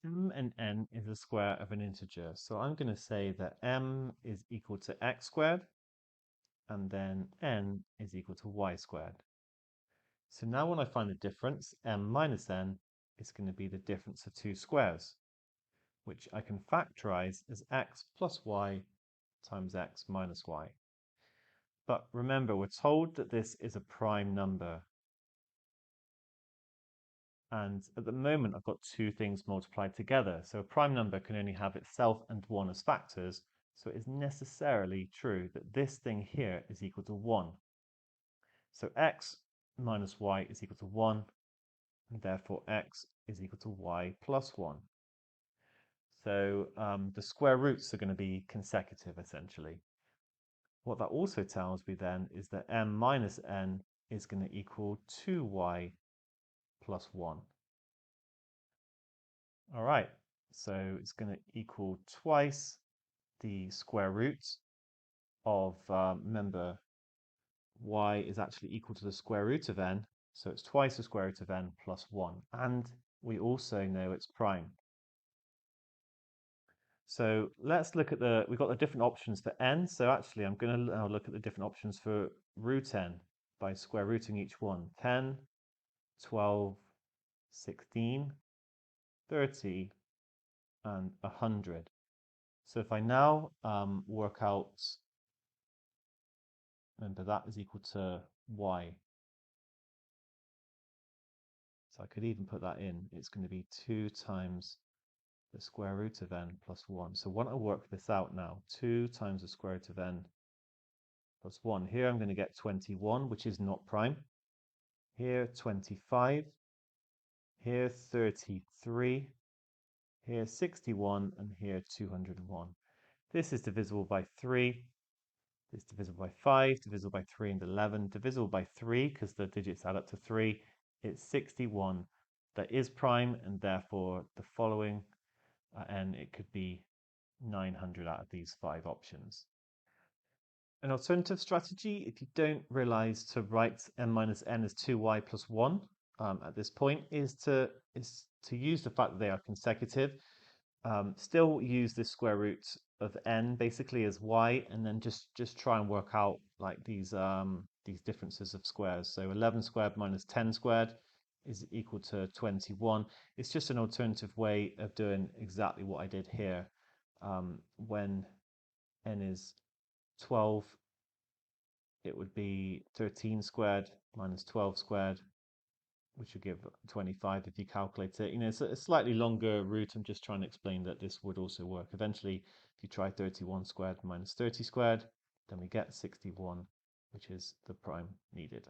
m and n is the square of an integer. So I'm going to say that m is equal to x squared, and then n is equal to y squared. So now when I find the difference, m minus n is going to be the difference of two squares, which I can factorize as x plus y times x minus y. But remember, we're told that this is a prime number. And at the moment, I've got two things multiplied together. So a prime number can only have itself and 1 as factors. So it is necessarily true that this thing here is equal to 1. So x minus y is equal to 1, and therefore x is equal to y plus 1. So the square roots are going to be consecutive, essentially. What that also tells me then is that m minus n is going to equal 2y plus 1. All right, so it's going to equal twice the square root of, remember, y is actually equal to the square root of n, so it's twice the square root of n plus 1. And we also know it's prime. So let's look at we've got the different options for n. So actually, I'm going to now look at the different options for root n by square rooting each one. 10, 12, 16, 30, and 100. So if I now work out, remember that is equal to y. So I could even put that in. It's going to be 2 times the square root of n plus 1. So why don't I work this out now? 2 times the square root of n plus 1. Here I'm going to get 21, which is not prime. Here 25. Here 33. Here 61. And here 201. This is divisible by 3. This is divisible by 5, divisible by 3 and 11, divisible by 3 because the digits add up to 3. It's 61. That is prime, and therefore the following, and it could be 900 out of these 5 options. An alternative strategy, if you don't realize to write m minus n as 2y plus 1 at this point, is to use the fact that they are consecutive. Still use this square root of n basically as y, and then just try and work out like these differences of squares. So 11 squared minus 10 squared is equal to 21. It's just an alternative way of doing exactly what I did here. When n is 12, it would be 13 squared minus 12 squared, which would give 25 if you calculate it. You know, it's a slightly longer route. I'm just trying to explain that this would also work. Eventually, if you try 31 squared minus 30 squared, then we get 61, which is the prime needed.